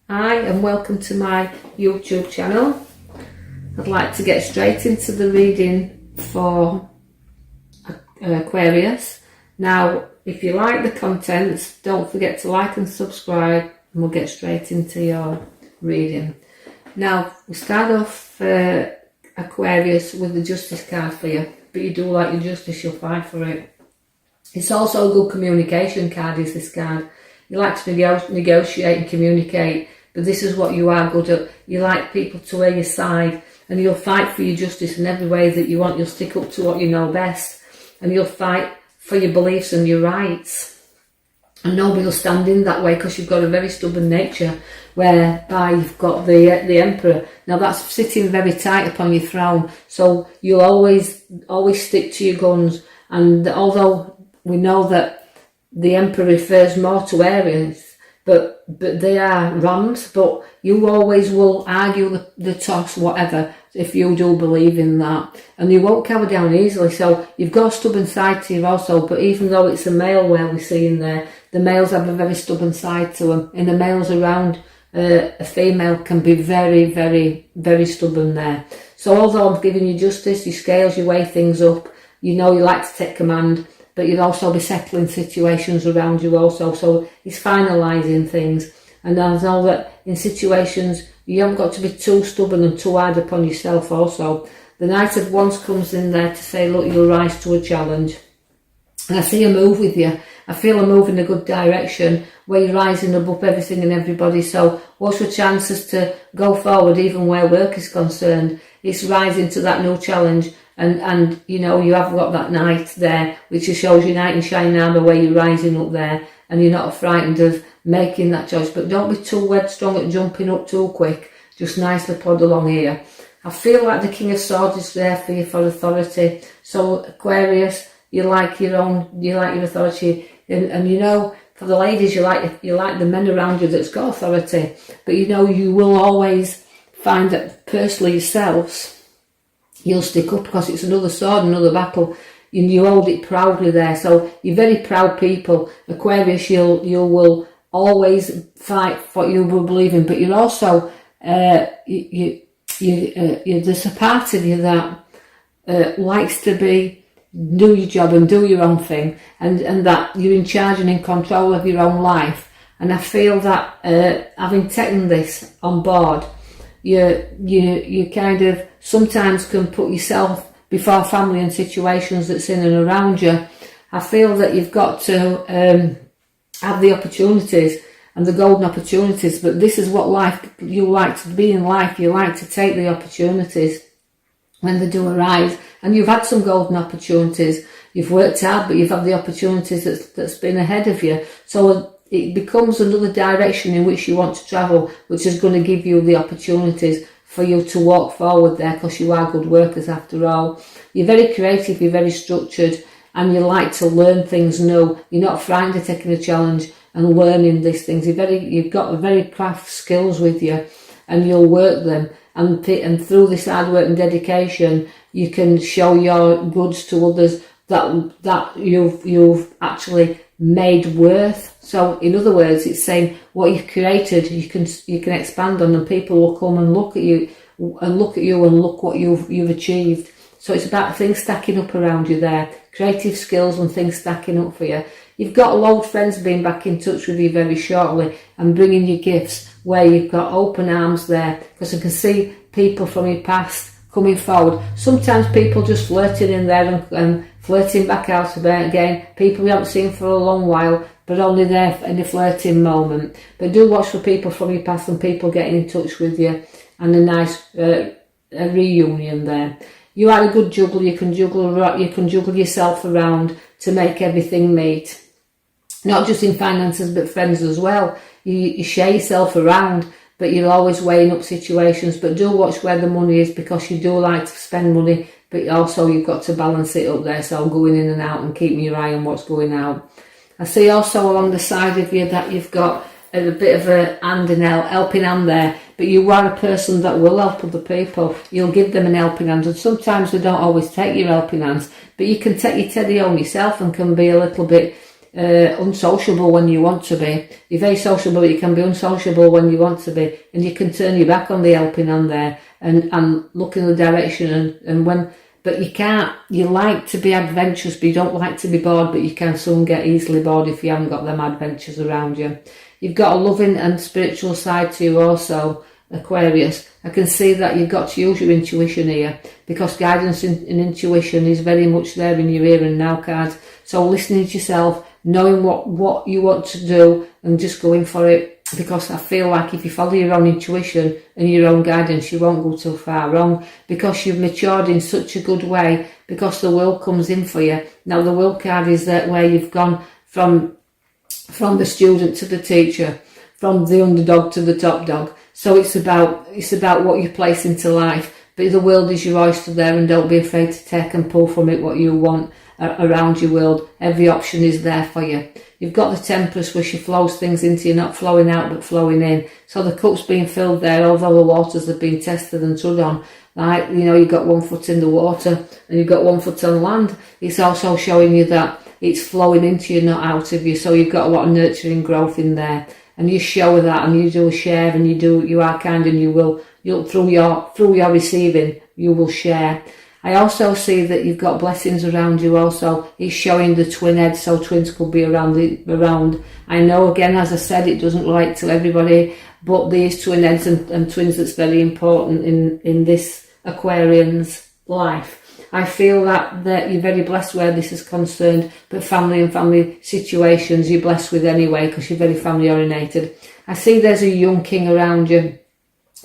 Hi and welcome to my YouTube channel. I'd like to get straight into the reading for Aquarius. Now, if you like the contents, don't forget to like and subscribe and we'll get straight into your reading. Now, we'll start off Aquarius with the Justice card for you, but you do like your justice, you'll fight for it. It's also a good communication card, is this card. You like to negotiate and communicate, but this is what you are good at. You like people to wear your side, and you'll fight for your justice in every way that you want. You'll stick up to what you know best, and you'll fight for your beliefs and your rights. And nobody will stand in that way because you've got a very stubborn nature, whereby you've got the Emperor. Now that's sitting very tight upon your throne, so you'll always stick to your guns. And although we know that the Emperor refers more to Aries, but they are rams, but you always will argue the toss, whatever, if you do believe in that. And you won't cower down easily, so you've got a stubborn side to you also. But even though it's a male where we see in there, the males have a very stubborn side to them. And the males around a female can be very, very, very stubborn there. So although I'm giving you justice, your scales, you weigh things up, you know you like to take command, but you'll also be settling situations around you also. So he's finalising things. And I know that in situations, you haven't got to be too stubborn and too hard upon yourself also. The Knight of Wands comes in there to say, look, you'll rise to a challenge. And I see a move with you. I feel a move in a good direction where you're rising above everything and everybody. So what's your chances to go forward even where work is concerned? It's rising to that new challenge. And you know, you have got that knight there, which shows your knight in shining armour where you're rising up there, and you're not frightened of making that choice. But don't be too headstrong at jumping up too quick. Just nicely plod along here. I feel like the King of Swords is there for you for authority. So Aquarius, you like your authority, and you know, for the ladies, you like the men around you that's got authority. But you know, you will always find that personally yourselves, you'll stick up because it's another sword, another battle, and you hold it proudly there. So you're very proud people. Aquarius, you will always fight for what you will believe in, but you're also there's a part of you that likes to do your job and do your own thing, and that you're in charge and in control of your own life. And I feel that having taken this on board, you kind of sometimes can put yourself before family and situations that's in and around you. I feel that you've got to have the opportunities and the golden opportunities, but this is what life, you like to be in life. You like to take the opportunities when they do arise, and you've had some golden opportunities. You've worked hard, but you've had the opportunities that's been ahead of you. So it becomes another direction in which you want to travel, which is going to give you the opportunities for you to walk forward there, because you are good workers after all. You're very creative, you're very structured, and you like to learn things new. You're not frightened of taking a challenge and learning these things. You've got very craft skills with you, and you'll work them. And through this hard work and dedication, you can show your goods to others that you've actually made worth. So in other words, it's saying what you've created, you can expand on, and people will come and look at you and look what you've achieved. So it's about things stacking up around you there, creative skills and things stacking up for you. You've got old friends being back in touch with you very shortly and bringing you gifts where you've got open arms there, because I can see people from your past coming forward. Sometimes people just flirting in there and flirting back out again. People we haven't seen for a long while, but only there in a flirting moment. But do watch for people from your past and people getting in touch with you, and a nice a reunion there. You are a good juggler. You can juggle yourself around to make everything meet. Not just in finances, but friends as well. You share yourself around, but you're always weighing up situations. But do watch where the money is, because you do like to spend money, but also you've got to balance it up there. So going in and out and keeping your eye on what's going out. I see also along the side of you that you've got a bit of a hand in helping hand there, but you are a person that will help other people. You'll give them an helping hand, and sometimes they don't always take your helping hands, but you can take your teddy home yourself and can be a little bit unsociable when you want to be. You're very sociable, but you can be unsociable when you want to be, and you can turn your back on the helping hand there and look in the direction but you can't. You like to be adventurous, but you don't like to be bored, but you can soon get easily bored if you haven't got them adventures around you. You've got a loving and spiritual side to you also, Aquarius. I can see that you've got to use your intuition here, because guidance and intuition is very much there in your here and now cards. So listening to yourself, knowing what you want to do and just going for it, because I feel like if you follow your own intuition and your own guidance, you won't go too far wrong, because you've matured in such a good way, because the will comes in for you. Now the will card is that where you've gone from the student to the teacher, from the underdog to the top dog. So it's about what you place into life, but the world is your oyster there, and don't be afraid to take and pull from it what you want around your world. Every option is there for you. You've got the Temperance, where she flows things into you, not flowing out but flowing in. So the cup's being filled there, although the waters have been tested and trod on. Like, you've got 1 foot in the water and you've got 1 foot on land. It's also showing you that it's flowing into you, not out of you. So you've got a lot of nurturing growth in there, and you show that, and you do share, and you are kind, and you'll through your receiving, you will share. I also see that you've got blessings around you also. It's showing the twin heads, so twins could be around. I know, again, as I said, it doesn't relate to everybody, but these twin heads and twins, that's very important in this Aquarian's life. I feel that you're very blessed where this is concerned, but family and family situations you're blessed with anyway, because you're very family orientated. I see there's a young king around you,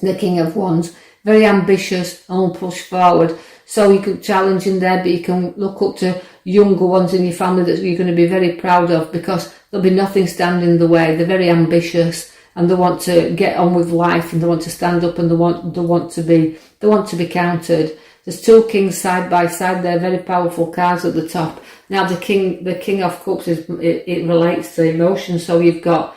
the King of Wands, very ambitious and will push forward. So you can challenge in there, but you can look up to younger ones in your family that you're going to be very proud of, because there'll be nothing standing in the way. They're very ambitious and they want to get on with life, and they want to stand up, and they want to be counted. There's 2 kings side by side. They're very powerful cards at the top. Now the king of cups it relates to emotions. So you've got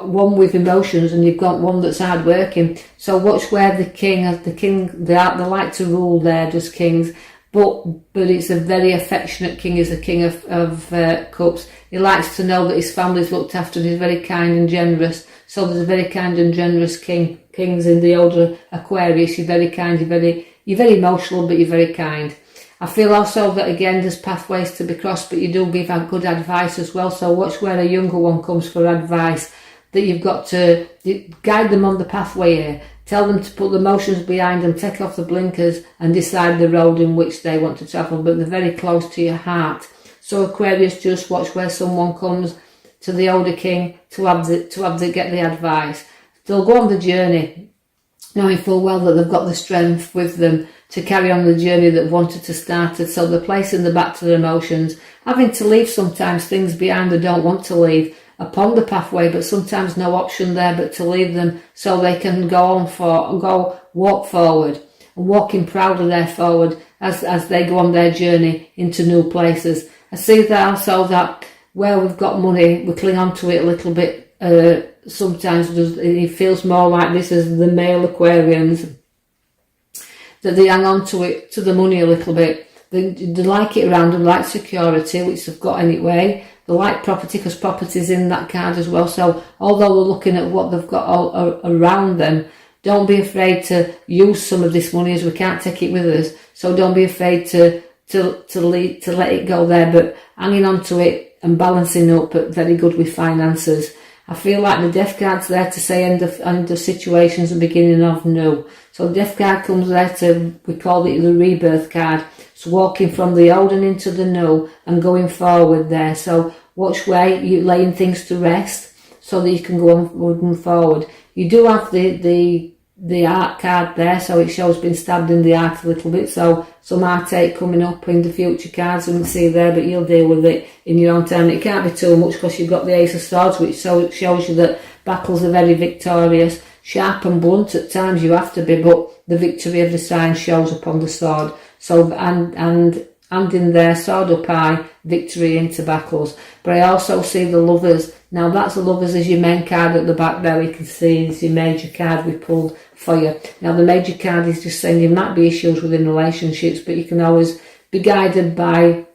one with emotions, and you've got one that's hard working. So watch where the king they like to rule there, just kings, but it's a very affectionate king. Is the king of cups. He likes to know that his family's looked after, and he's very kind and generous. So there's a very kind and generous kings in the older Aquarius. You're very kind, you're very emotional, but you're very kind. I feel also that, again, there's pathways to be crossed, but you do give out good advice as well. So watch where a younger one comes for advice, that you've got to guide them on the pathway here. Tell them to put the emotions behind them, take off the blinkers, and decide the road in which they want to travel, but they're very close to your heart. So Aquarius, just watch where someone comes to the older king to get the advice. They'll go on the journey, knowing full well that they've got the strength with them to carry on the journey that wanted to start it. So they're placing the back to their emotions, having to leave sometimes things behind they don't want to leave upon the pathway, but sometimes no option there but to leave them, so they can walk forward, and walking proud of their forward as they go on their journey into new places. I see that also, that where we've got money, we cling on to it a little bit. Sometimes it feels more like this as the male Aquarians, that they hang on to it, to the money a little bit. They like it around them, like security, which they've got anyway. They like property, because property's in that card as well. So although we're looking at what they've got all around them, don't be afraid to use some of this money, as we can't take it with us. So don't be afraid to let it go there, but hanging on to it and balancing up, but very good with finances. I feel like the Death card's there to say end of situations and beginning of new. So the Death card comes there we call it the rebirth card. It's walking from the old and into the new and going forward there. So watch where you're laying things to rest, so that you can go on forward. You do have the art card there, so it shows being stabbed in the heart a little bit. So some heartache coming up in the future cards, we can see there, but you'll deal with it in your own time. It can't be too much, because you've got the Ace of Swords, which shows you that battles are very victorious. Sharp and blunt at times you have to be, but the victory of the sign shows upon the sword. So and in there, sword up high, victory into battles. But I also see the Lovers. Now that's the Lovers as your main card at the back there. You can see it's your major card we pulled for you. Now the major card is just saying there might be issues within relationships, but you can always be guided by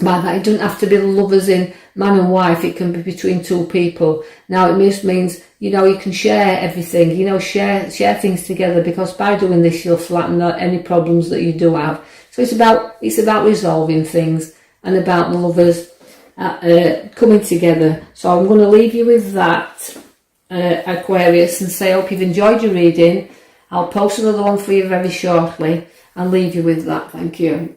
by that, it doesn't have to be lovers in man and wife, it can be between two people. Now it just means, you know, you can share everything, you know, share things together, because by doing this you'll flatten out any problems that you do have. So it's about resolving things and about the lovers coming together. So I'm going to leave you with that, Aquarius, and say I hope you've enjoyed your reading. I'll post another one for you very shortly and leave you with that. Thank you.